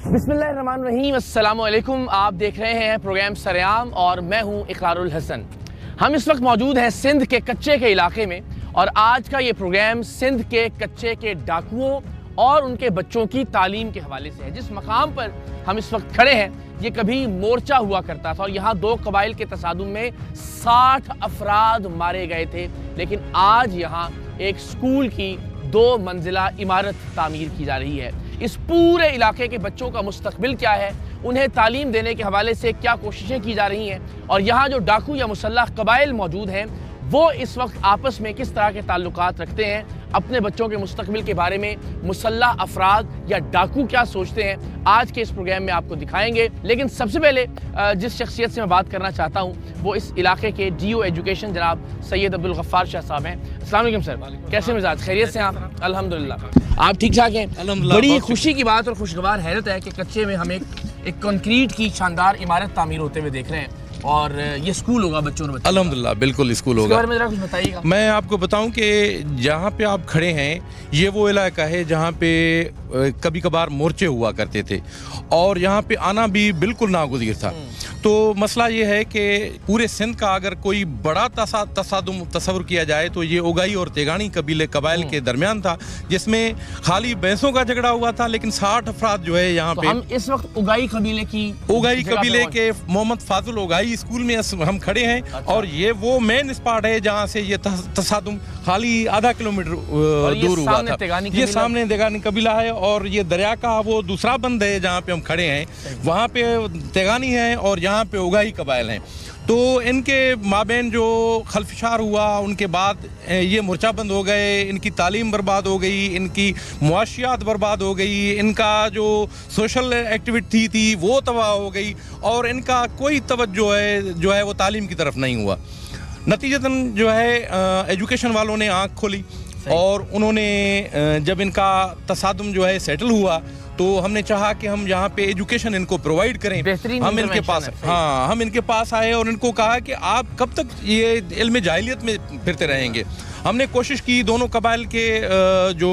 बिस्मिल्लाहिर्रहमानिर्रहीम, अस्सलामुअलैकुम। आप देख रहे हैं प्रोग्राम सरेआम और मैं हूं इकरारुल हसन। हम इस वक्त मौजूद हैं सिंध के कच्चे के इलाके में और आज का ये प्रोग्राम सिंध के कच्चे के डाकुओं और उनके बच्चों की तालीम के हवाले से है। जिस मकाम पर हम इस वक्त खड़े हैं ये कभी मोर्चा हुआ करता था और यहाँ दो कबाइल के तसादुम में 60 अफराद मारे गए थे, लेकिन आज यहाँ एक स्कूल की 2 मंजिला इमारत तामीर की जा रही है। इस पूरे इलाके के बच्चों का मुस्तकबिल क्या है, उन्हें तालीम देने के हवाले से क्या कोशिशें की जा रही हैं और यहाँ जो डाकू या मुसल्लह कबाइल मौजूद हैं वो इस वक्त आपस में किस तरह के ताल्लुकात रखते हैं, अपने बच्चों के मुस्तकबिल के बारे में मुसल्लह अफराद या डाकू क्या सोचते हैं, आज के इस प्रोग्राम में आपको दिखाएंगे। लेकिन सबसे पहले जिस शख्सियत से मैं बात करना चाहता हूँ वो इस इलाके के DO एजुकेशन जनाब सैयद अब्दुल गफ्फार शाह साहब हैं। अस्सलाम वालेकुम सर, कैसे मिजाज, खैरियत से आप? अल्हम्दुलिल्लाह, आप ठीक ठाक हैं? बड़ी खुशी की बात और खुशगवार हैरत है कि कच्चे में हम एक कंक्रीट की शानदार इमारत तामीर होते हुए देख रहे हैं और ये स्कूल होगा बच्चों और अल्हम्दुलिल्लाह, बिल्कुल स्कूल होगा। बारे में जरा कुछ बताइएगा। मैं आपको बताऊं कि जहाँ पे आप खड़े हैं ये वो इलाका है जहाँ पे कभी कभार मोर्चे हुआ करते थे और यहाँ पे आना भी बिल्कुल नागुज़ीर था। तो मसला ये है कि पूरे सिंध का अगर कोई बड़ा तसव्वुर किया जाए तो ये उगाई और तेगानी कबाइल के दरमियान था, जिसमें खाली भैंसों का झगड़ा हुआ था, लेकिन 60 अफराद जो है यहाँ पे। हम इस वक्त उगाई कबीले के मोहम्मद फाजुल उगाई स्कूल में हम खड़े हैं। अच्छा। और ये वो मेन स्पॉट है जहाँ से ये तसादुम खाली आधा किलोमीटर दूर हुआ था। ये सामने तेगानी कबीला है और ये दरिया का वो दूसरा बंद है जहाँ पे हम खड़े हैं, वहाँ पे तेगानी है और यहाँ पे उगाई कबाइल हैं। तो इनके माबेन जो खलफशार हुआ उनके बाद ये मोर्चा बंद हो गए, इनकी तालीम बर्बाद हो गई, इनकी मुआशियात बर्बाद हो गई, इनका जो सोशल एक्टिविटी थी वो तबाह हो गई और इनका कोई तवज्जो जो है वो तालीम की तरफ नहीं हुआ। नतीजतन जो है एजुकेशन वालों ने आँख खोली और उन्होंने जब इनका तसादुम जो है सेटल हुआ तो हमने चाहा कि हम यहाँ पे एजुकेशन इनको प्रोवाइड करें। हम इनके पास आए और इनको कहा कि आप कब तक ये इल्म जाहिलियत में फिरते रहेंगे। हमने कोशिश की, दोनों कबाइल के जो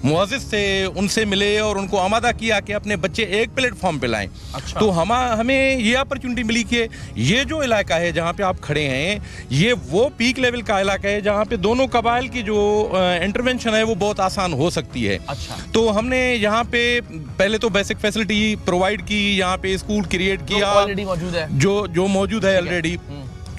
मुअज़्ज़िज़ थे उनसे मिले और उनको आमादा किया कि अपने बच्चे एक प्लेटफॉर्म पे लाएं। अच्छा। तो हमें ये अपॉर्चुनिटी मिली कि ये जो इलाका है जहाँ पे आप खड़े हैं ये वो पीक लेवल का इलाका है जहाँ पे दोनों कबाइल की जो इंटरवेंशन है वो बहुत आसान हो सकती है। अच्छा। तो हमने यहाँ पे पहले तो बेसिक फैसिलिटी प्रोवाइड की, यहाँ पे स्कूल क्रिएट किया जो मौजूद है ऑलरेडी।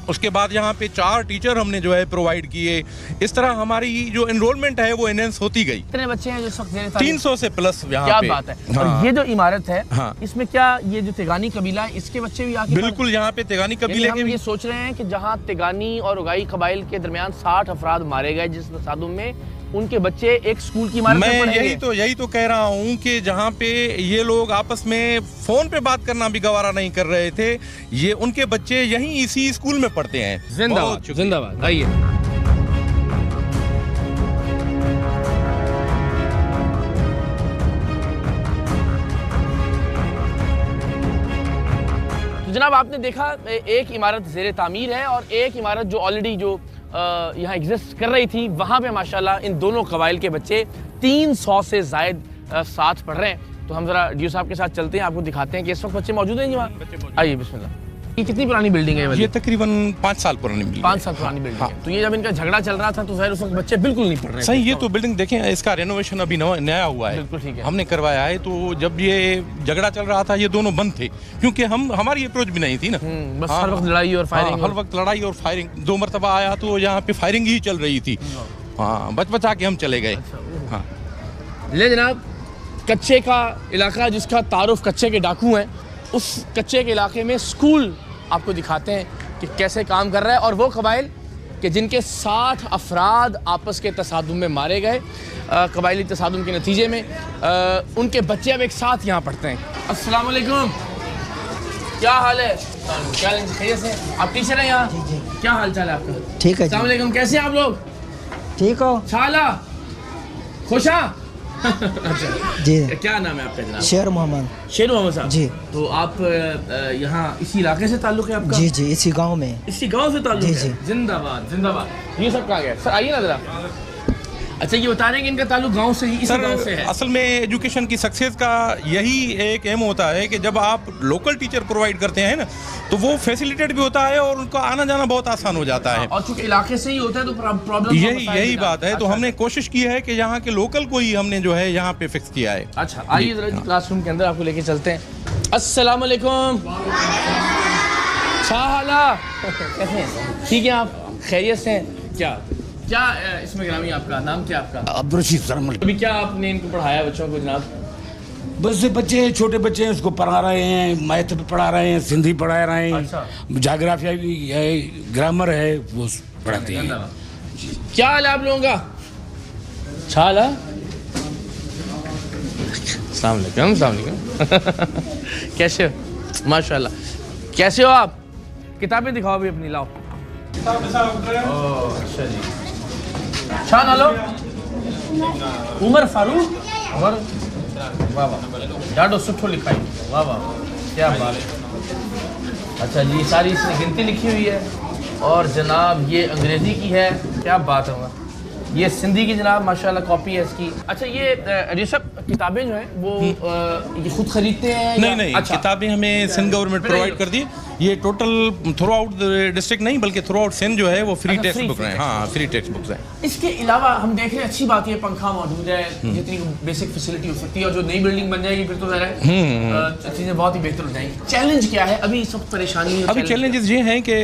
उसके बाद यहाँ पे 4 टीचर हमने जो है प्रोवाइड किए। इस तरह हमारी जो एनरोलमेंट है वो एनहेंस होती गई। कितने बच्चे हैं जो 300 से प्लस यहाँ क्या पे। बात है। हाँ। और ये जो इमारत है, हाँ। इसमें क्या ये जो तेगानी कबीला है इसके बच्चे भी आके? बिल्कुल, यहाँ पे तेगानी कबीले के ये सोच रहे हैं कि जहाँ तेगानी और उगाई कबाइल के दरमियान 60 अफराद मारे गए जिस तसादुम में, उनके बच्चे एक स्कूल की इमारत में पढ़ेंगे। यही तो कह रहा हूँ कि जहाँ पे ये लोग आपस में फोन पे बात करना भी गवारा नहीं कर रहे थे, ये उनके बच्चे यहीं इसी स्कूल में पढ़ते हैं। जिंदाबाद, जिंदाबाद। आइए तो जनाब आपने देखा एक इमारत ज़ेरे तामीर है और एक इमारत जो ऑलरेडी जो यहाँ एग्जिस्ट कर रही थी, वहाँ पे माशाल्लाह इन दोनों कबाइल के बच्चे 300 से ज़ायद साथ पढ़ रहे हैं। तो हम ज़रा DO साहब के साथ चलते हैं, आपको दिखाते हैं कि इस वक्त बच्चे मौजूद हैं जी वहाँ। आइए, बिस्मिल्लाह। ये कितनी पुरानी बिल्डिंग है? ये तकरीबन 5 साल पुरानी बिल्डिंग। 5 साल पुरानी बिल्डिंग है। तो ये जब इनका झगड़ा चल रहा था तो उस वक्त बच्चे बिल्कुल नहीं पढ़ रहे। सही, ये तो बिल्डिंग देखें, इसका रेनोवेशन अभी नया हुआ है। बिल्कुल ठीक है, हमने करवाया है। तो जब ये झगड़ा चल रहा था ये दोनों बंद थे क्योंकि हमारी अप्रोच भी नहीं थी ना। बस हर वक्त लड़ाई और फायरिंग। हर वक्त लड़ाई और फायरिंग। 2 मरतबा आया तो यहाँ पे फायरिंग ही चल रही थी। हाँ, बचा के हम चले गए। हाँ ले जनाब, कच्चे का इलाका जिसका तारुफ कच्चे के डाकू हैं, उस कच्चे के इलाके में स्कूल आपको दिखाते हैं कि कैसे काम कर रहा है। और वो कबाइल कि जिनके 60 अफराद आपस के तसादुम में मारे गए, कबाइली तसादुम के नतीजे में उनके बच्चे अब एक साथ यहाँ पढ़ते हैं। अस्सलाम वालेकुम, क्या हाल है? क्या खैरियत से? आप टीचर हैं यहाँ? क्या हाल चाल है आपका? ठीक है। अस्सलाम वालेकुम, कैसे हैं आप लोग? ठीक हो? शाला खुशा? अच्छा जी। क्या नाम है आपका जनाब? शेर मोहम्मद। शेर मोहम्मद साहब जी। तो आप यहाँ इसी इलाके से ताल्लुक है आपका? जी जी, इसी गांव में। इसी गांव से ताल्लुक जी है? जी। जिंदाबाद, जिंदाबाद। ये सब कहाँ गए सर? आइए ना जरा। अच्छा, ये बता रहे हैं कि इनका ताल्लुक गांव से ही, इसी गांव से है। असल में एजुकेशन की सक्सेस का यही एक एम होता है कि जब आप लोकल टीचर प्रोवाइड करते हैं ना, तो वो फैसिलिटेट भी होता है और उनका आना जाना बहुत आसान हो जाता है। और चूंकि इलाके से ही होता है तो प्रॉब्लम यही बात है। तो हमने कोशिश की है कि यहाँ के लोकल को ही हमने जो है यहाँ पे फिक्स किया है। अच्छा, आइए जरा क्लासरूम के अंदर आपको लेके चलते हैं। अस्सलाम वालेकुम, कैसे हैं? ठीक है, आप खैरियत से हैं? क्या इसमें ग्रामी आपका नाम क्या आपका? अब्दुल रशीद सरमल। अभी क्या आपने इनको पढ़ाया बच्चों को जनाब? बस बच्चे छोटे बच्चे हैं, उसको पढ़ा रहे हैं, मैथ भी पढ़ा रहे हैं, सिंधी पढ़ा रहे हैं, अच्छा। जोग्राफिया भी है, ग्रामर है, वो पढ़ाते हैं। क्या हाल है आप लोगों का? हाल है? अस्सलाम वालेकुम। कैसे हो? माशाल्लाह। कैसे हो आप? किताबें दिखाओ भी अपनी, लाओ। अच्छा जी, क्या नाम लो? उमर फारूक। वाह वाह, डाडो सुठो लिखाई, वाह वाह, क्या बात है। अच्छा जी, सारी इसने गिनती लिखी हुई है और जनाब ये अंग्रेजी की है, क्या बात है। ये सिंधी की जनाब माशाल्लाह कॉपी है इसकी। अच्छा, ये सब किताबें जो हैं वो ये खुद खरीदते हैं? नहीं, अच्छा। किताबें हमें सिंध गवर्नमेंट प्रोवाइड कर दी। ये टोटल थ्रू आउट डिस्ट्रिक्ट नहीं बल्कि थ्रू आउट सिंध जो है वो फ्री टेक्स्ट बुक है। हाँ, फ्री टेक्स्ट बुक्स हैं। इसके अलावा हम देख रहे हैं, अच्छी बात है, पंखा मौजूद है, जितनी बेसिक फैसिलिटी हो सकती है, और जो नई बिल्डिंग बन जाएगी फिर तो ज़रा चीज़ें बहुत ही बेहतर हो जाएंगी। चैलेंज क्या है अभी? सब परेशानी अभी चैलेंजेस ये हैं कि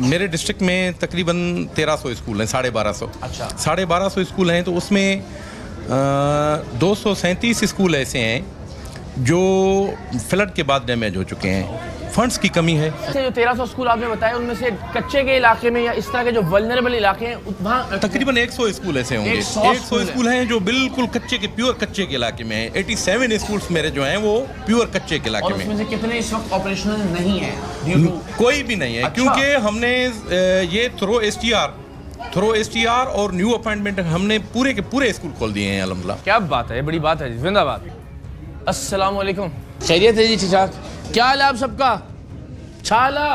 मेरे डिस्ट्रिक्ट में तकरीबन 1300 स्कूल हैं, 1250। अच्छा, 1250 स्कूल हैं, तो उसमें 237 स्कूल ऐसे हैं जो फ्लड के बाद डैमेज हो चुके हैं। फंड्स की कमी है। जो 1300 स्कूल आपने बताया, उनमें से कच्चे के इलाके में या इस तरह के जो वल्नरेबल इलाके हैं वहाँ तकरीबन 100 स्कूल ऐसे होंगे। 100 स्कूल हैं जो बिल्कुल कच्चे के, प्योर कच्चे के इलाके में हैं। 87 स्कूल्स मेरे जो हैं वो प्योर कच्चे के इलाके में। उसमें से कितने इस वक्त ऑपरेशनल नहीं है? कोई भी नहीं है। अच्छा। क्योंकि हमने ये थ्रो एसटीआर और न्यू अपॉइंटमेंट हमने पूरे के पूरे स्कूल खोल दिए हैं अल्हम्दुलिल्लाह। क्या बात है, बड़ी बात है, जिंदाबाद। अस्सलाम वालेकुम, खैरियत है जी? ठीक ठाक। क्या हाल है आप सबका? छाला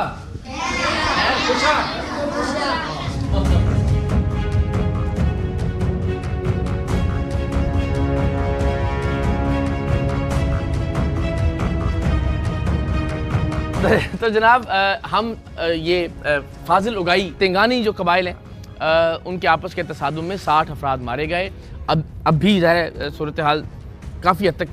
तो जनाब हम ये फाजिल उगाई तेंगानी जो कबाइल हैं उनके आपस के तसादुम में 60 अफराद मारे गए। अब भी ज़ाहिर सूरत हाल काफ़ी हद तक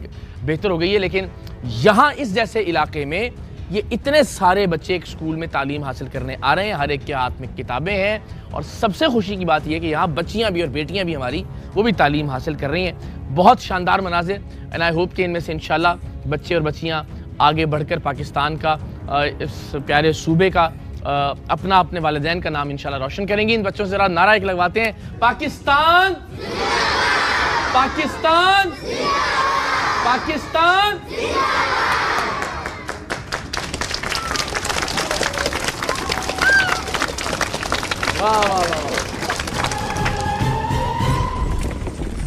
बेहतर हो गई है, लेकिन यहाँ इस जैसे इलाके में ये इतने सारे बच्चे एक स्कूल में तालीम हासिल करने आ रहे हैं, हर एक के हाथ में किताबें हैं, और सबसे खुशी की बात यह है कि यहाँ बच्चियाँ भी और बेटियाँ भी हमारी वो भी तालीम हासिल कर रही हैं। बहुत शानदार मनाजिर, एंड आई होप कि इनमें से इंशाल्लाह बच्चे और बच्चियाँ आगे बढ़कर पाकिस्तान का, इस प्यारे सूबे का, अपना अपने वालिदैन का नाम इंशाल्लाह रोशन करेंगी। इन बच्चों से ज़रा नारा एक लगवाते हैं, पाकिस्तान पाकिस्तान पाकिस्तान। वाह वाह वाह।